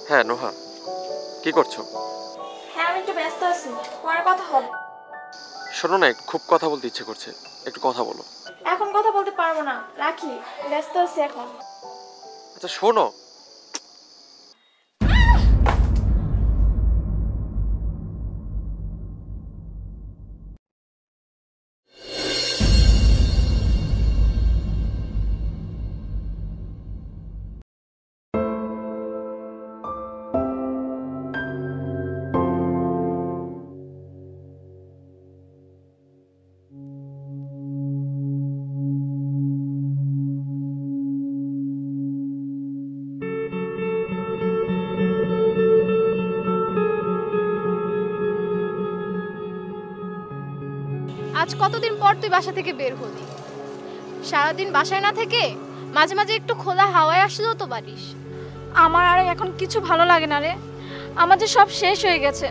হ্যাঁ নোহা, কি করছো? হ্যাঁ আমি একটু ব্যস্ত আছি, পরে কথা হবে। শোনো না, খুব কথা বলতে ইচ্ছে করছে, একটু কথা বলো। এখন কথা বলতে পারবো না, রাখি, ব্যস্ত আছি এখন। আচ্ছা শোনো। আজ কতদিন পর তুই বাসা থেকে বের হলি? সারাদিন বাসায় না থেকে মাঝে মাঝে একটু খোলা হাওয়ায় আসলেও তো পারিস। আমার আর এখন কিছু ভালো লাগে না রে, আমার যে সব শেষ হয়ে গেছে।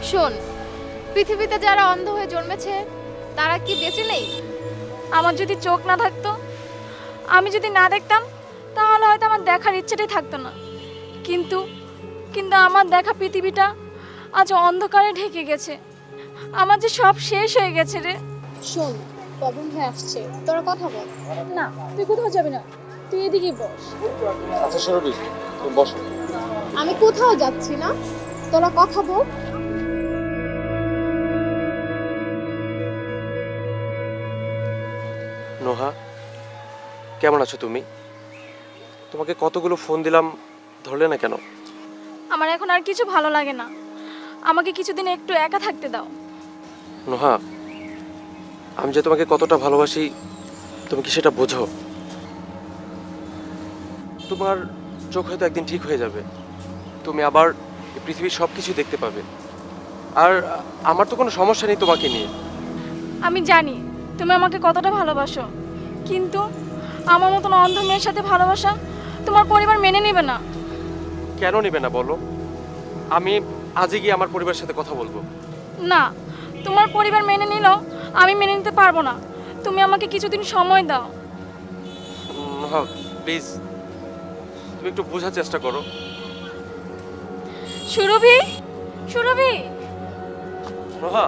শোন, পৃথিবীতে যারা অন্ধ হয়ে জন্মেছে তারা কি বেঁচে নেই? আমার যদি চোখ না থাকতো, আমি যদি না দেখতাম, তাহলে হয়তো আমার দেখার ইচ্ছেটাই থাকতো না। কিন্তু কিন্তু আমার দেখা পৃথিবীটা আজ অন্ধকারে ঢেকে গেছে। আমার যে সব শেষ হয়ে গেছে রে। শোন, পবন হয়ে আসছে, তোরা কথা বল। না, তুই কোথাও যাবি না, তুই এদিকেই বস। আচ্ছা সুরভি, তুমি বসো। আমি কোথাও যাচ্ছি না, তোরা কথা বল। নোহা, কেমন আছো তুমি? তোমাকে কতগুলো ফোন দিলাম, ধরলে না কেন? আমার এখন আর কিছু ভালো লাগে না, আমাকে কিছুদিন একটু একা থাকতে দাও। নোহা, আমি যে তোমাকে কতটা ভালোবাসি তুমি কি সেটা বোঝো? তোমার চোখ হয়তো একদিন ঠিক হয়ে যাবে, তুমি আবার এই পৃথিবীর সব কিছু দেখতে পাবে। আর আমার তো কোনো সমস্যা নেই তোমাকে নিয়ে। আমি জানি তুমি আমাকে কতটা ভালোবাসো, কিন্তু আমার মতন অন্ধ মেয়ের সাথে ভালোবাসা তোমার পরিবার মেনে নেবে না। কেন নেবে না বলো? আমি আজই গিয়ে আমার পরিবারের সাথে কথা বলবো। না, তোমার পরিবার মেনে নিলেও আমি মেনে নিতে পারবো না। তুমি আমাকে কিছুদিন সময় দাও। নোহা প্লিজ, তুমি একটু বোঝার চেষ্টা করো। সুরভি, সুরভি। নোহা,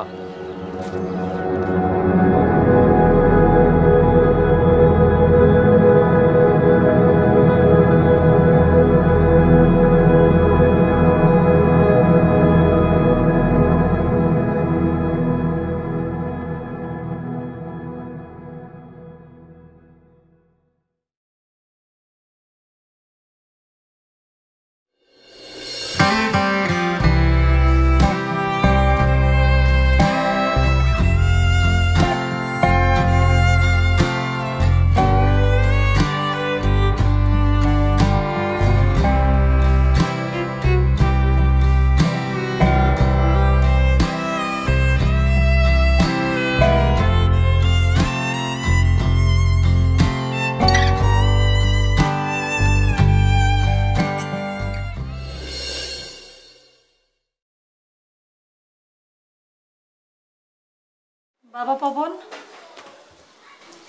বাবা পবন,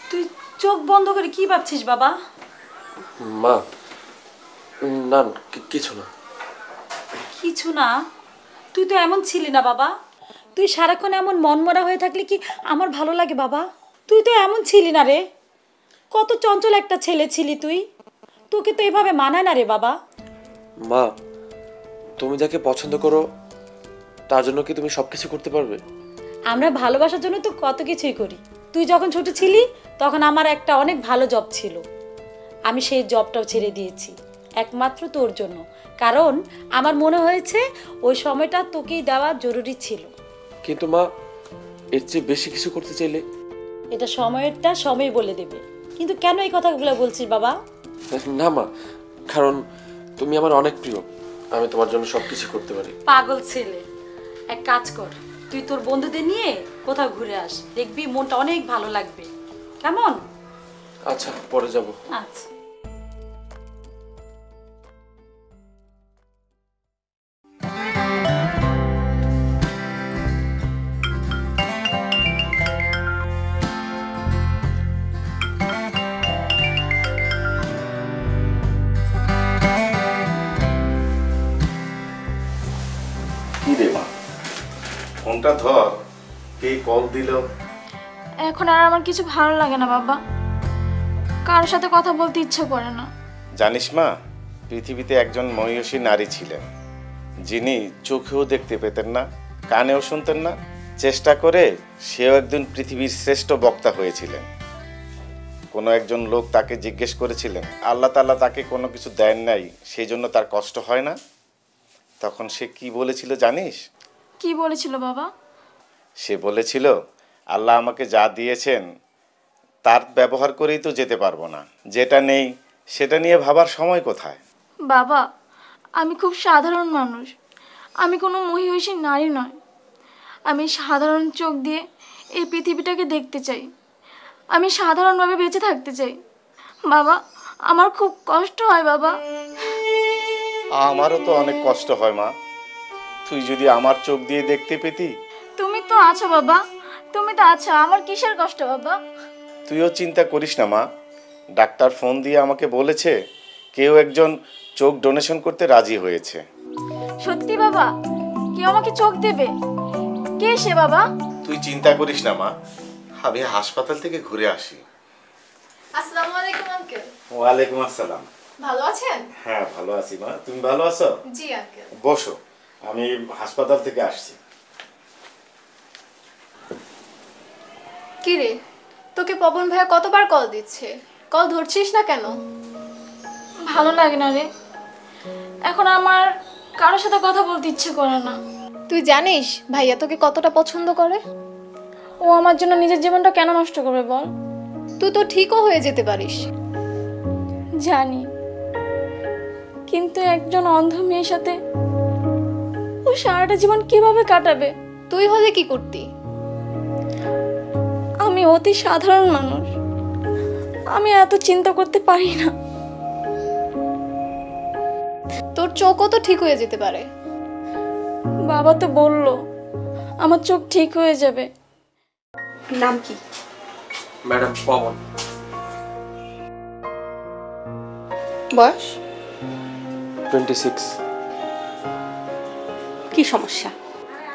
তুই চোখ বন্ধ করে কি ভাবছিস বাবা? মা, না কিছু না। কিছু না? তুই তো এমন ছিলি না বাবা। তুই সারাক্ষণ এমন মনমরা হয়ে থাকলে কি আমার ভালো লাগে বাবা? তুই তো এমন ছিলি না রে, কত চঞ্চল একটা ছেলে ছিলি তুই। তোকে তো এভাবে মানায় না রে বাবা। মা, তুমি যাকে পছন্দ করো তার জন্য কি তুমি সবকিছু করতে পারবে? আমরা ভালোবাসার জন্য তো কত কিছুই করি। তুই যখন ছোট ছিলি তখন আমার একটা অনেক ভালো জব ছিল, আমি সেই জবটাও ছেড়ে দিয়েছি একমাত্র তোর জন্য। কারণ আমার মনে হয়েছে ওই সময়টা তোকেই দেওয়া জরুরি ছিল। কিন্তু মা, এর চেয়ে বেশি কিছু করতে চাইলে? এটা সময়েরটা সময় বলে দেবে। কিন্তু কেন এই কথাগুলো বলছিস বাবা? না মা, কারণ তুমি আমার অনেক প্রিয়, আমি তোমার জন্য সবকিছু করতে পারি। পাগল ছেলে, এক কাজ কর, তুই তোর বন্ধুদের নিয়ে কোথাও ঘুরে আস, দেখবি মনটা অনেক ভালো লাগবে। কেমন? আচ্ছা, পরে যাব। আচ্ছা। ফোনটা ধর, কে কল দিল? এখন আর আমার কিছু ভালো লাগে না বাবা, কারোর সাথে কথা বলতে ইচ্ছে করে না। জানিস মা, পৃথিবীতে একজন মহিষী নারী ছিলেন, যিনি চোখেও দেখতে পেতেন না, কানেও শুনতেন না। চেষ্টা করে সেও একদিন পৃথিবীর শ্রেষ্ঠ বক্তা হয়েছিলেন। কোনো একজন লোক তাকে জিজ্ঞেস করেছিলেন আল্লাহ তাআলা তাকে কোনো কিছু দেন নাই, সেই জন্য তার কষ্ট হয় না। তখন সে কি বলেছিল জানিস? কি বলেছিল বাবা? সে বলেছিল, আল্লাহ আমাকে যা দিয়েছেন তার ব্যবহার করেই তো যেতে পারবো না, যেটা নেই সেটা নিয়ে ভাবার সময় কোথায়? বাবা, আমি খুব সাধারণ মানুষ, আমি কোনো মহিষী নারী নয়। আমি সাধারণ চোখ দিয়ে এই পৃথিবীটাকে দেখতে চাই, আমি সাধারণভাবে বেঁচে থাকতে চাই। বাবা, আমার খুব কষ্ট হয় বাবা। আমারও তো অনেক কষ্ট হয় মা, তুই যদি আমার চোখ দিয়ে দেখতে পেতি। তুমি তো আছো বাবা, তুমি তো আছো, আমার কিসের কষ্ট বাবা? তুইও চিন্তা করিস না মা, ডাক্তার ফোন দিয়ে আমাকে বলেছে কেউ একজন চোখ ডোনেশন করতে রাজি হয়েছে। সত্যি বাবা? কেউ আমাকে চোখ দেবে? কে সে বাবা? তুই চিন্তা করিস না মা, আমি হাসপাতাল থেকে ঘুরে আসি। আসসালামু আলাইকুম আঙ্কেল। ওয়ালাইকুম আসসালাম। ভালো আছেন? হ্যাঁ ভালো আছি মা, তুমি ভালো আছো? জি আঙ্কেল। বসো, আমি হাসপাতাল থেকে আসছি। কি রে, তোকে পবন ভাইয়া কতবার কল দিচ্ছে, কল ধরছিস না কেন? ভালো লাগে না রে, এখন আমার কারোর সাথে কথা বলতে ইচ্ছে করে না। তুই জানিস ভাইয়া তোকে কতটা পছন্দ করে? ও আমার জন্য নিজের জীবনটা কেন নষ্ট করবে বল? তুই তো ঠিকও হয়ে যেতে পারিস। জানি, কিন্তু একজন অন্ধ মেয়ের সাথে ও সারাটা জীবন কিভাবে কাটাবে? তুই হলে কি করতি? আমি অতি সাধারণ মানুষ, আমি এত চিন্তা করতে পারি না। তোর চোখও তো ঠিক হয়ে যেতে পারে। বাবা তো বললো আমার চোখ ঠিক হয়ে যাবে। নাম কি? ম্যাডাম পবন। বয়স? 26। কি সমস্যা?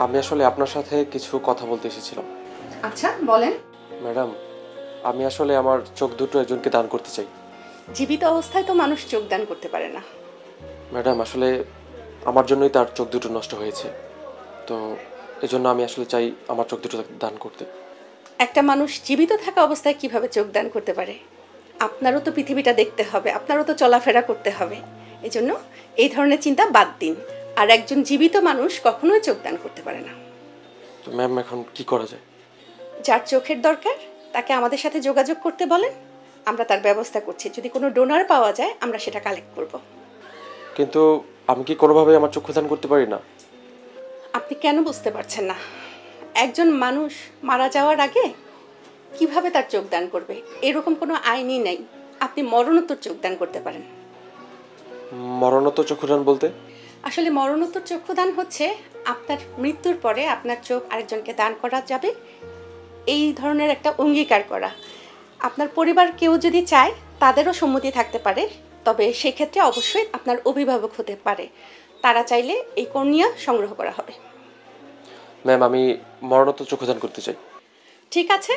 আমি আসলে আপনার সাথে কিছু কথা বলতে এসেছিলাম। আচ্ছা বলেন। ম্যাডাম, আমি আসলে আমার চোখ দুটো একজনকে দান করতে চাই। জীবিত অবস্থায় তো মানুষ চোখ দান করতে পারে না। ম্যাডাম, আসলে আমার জন্যই তার চোখ দুটো নষ্ট হয়েছে, তো এজন্য আমি আসলে চাই আমার চোখ দুটো দান করতে। একটা মানুষ জীবিত থাকা অবস্থায় কিভাবে চোখ দান করতে পারে? আপনারও তো পৃথিবীটা দেখতে হবে, আপনারও তো চলাফেরা করতে হবে, এজন্য এই ধরনের চিন্তা বাদ দিন। আর একজন জীবিত মানুষ কখনোই চোখ দান করতে পারে না। তো ম্যাম, এখন কি করা যায়? যার চোখের দরকার তাকে আমাদের সাথে যোগাযোগ করতে বলেন, আমরা তার ব্যবস্থা করছি। যদি কোনো ডোনার পাওয়া যায় আমরা সেটা কালেক্ট করব। কিন্তু আমি কি কোনোভাবেই আমার চক্ষু দান করতে পারি না? আপনি কেন বুঝতে পারছেন না? একজন মানুষ মারা যাওয়ার আগে কিভাবে তার চোখ দান করবে এরকম কোনো আইনই নেই। আপনি মরণোত্তর চোখ দান করতে পারেন। মরণোত্তর চক্ষু দান বলতে? আসলে মরণোত্তর চক্ষুদান হচ্ছে আপনার মৃত্যুর পরে আপনার চোখ আরেকজনকে দান করা যাবে, এই ধরনের একটা অঙ্গীকার করা। আপনার পরিবার কেউ যদি চায় তাদেরও সম্মতি থাকতে পারে, তবে সেক্ষেত্রে অবশ্যই আপনার অভিভাবক হতে পারে, তারা চাইলে এই কর্নিয়া সংগ্রহ করা হবে। ম্যাম, আমি মরণোত্তর চক্ষু দান করতে চাই। ঠিক আছে,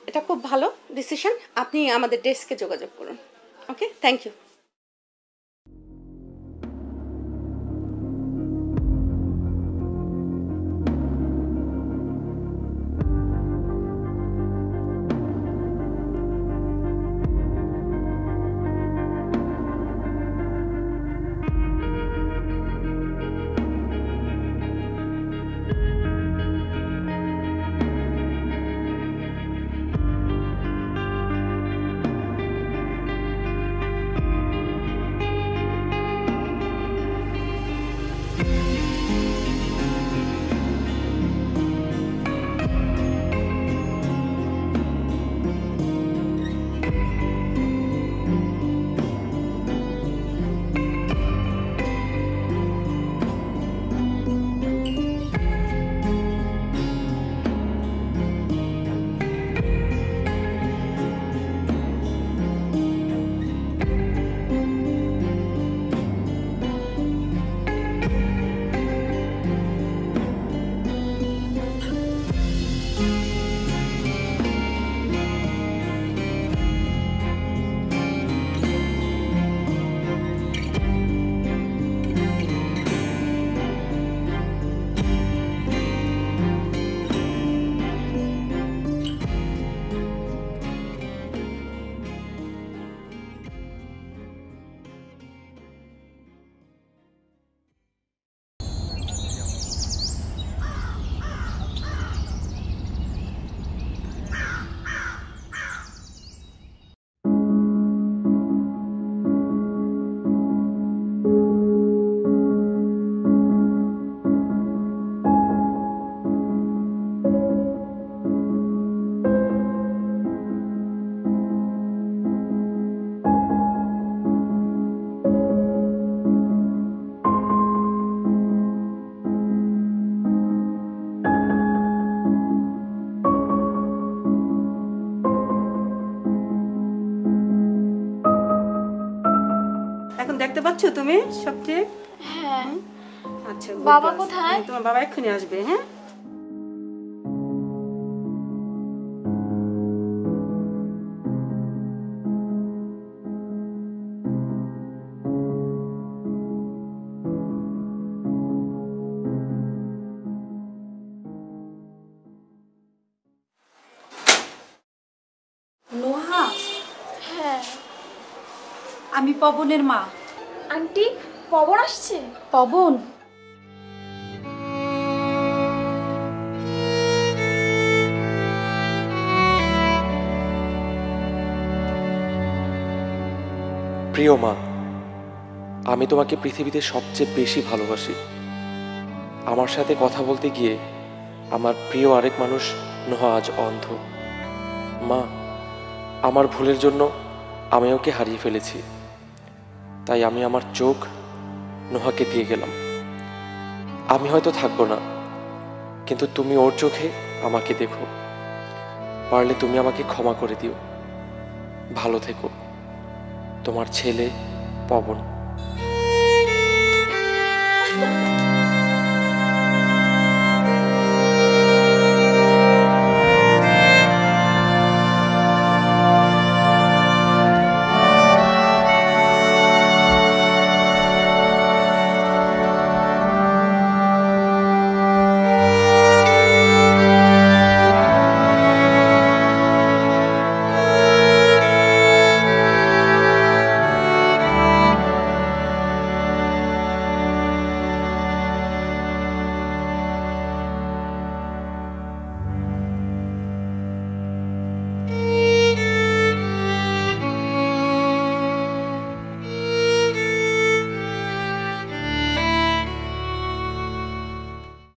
এটা খুব ভালো ডিসিশন। আপনি আমাদের ডেস্কে যোগাযোগ করুন। ওকে, থ্যাংক ইউ। এখন দেখতে পাচ্ছ তুমি সবচেয়ে? হ্যাঁ। আচ্ছা, বাবা good boy। কোথায়? তোমার বাবা এক্ষুনি আসবে। হ্যাঁ, নোহা, হ্যাঁ আমি পবনের মা। আন্টি, পবন আসছে? পবন? প্রিয় মা, আমি তোমাকে পৃথিবীতে সবচেয়ে বেশি ভালোবাসি। আমার সাথে কথা বলতে গিয়ে আমার প্রিয় আরেক মানুষ নোহা আজ অন্ধ। মা, আমার ভুলের জন্য আমি ওকে হারিয়ে ফেলেছি, তাই আমি আমার চোখ নোহাকে দিয়ে গেলাম। আমি হয়তো থাকবো না, কিন্তু তুমি ওর চোখে আমাকে দেখো। পারলে তুমি আমাকে ক্ষমা করে দিও। ভালো থেকো, তোমার ছেলে পবন।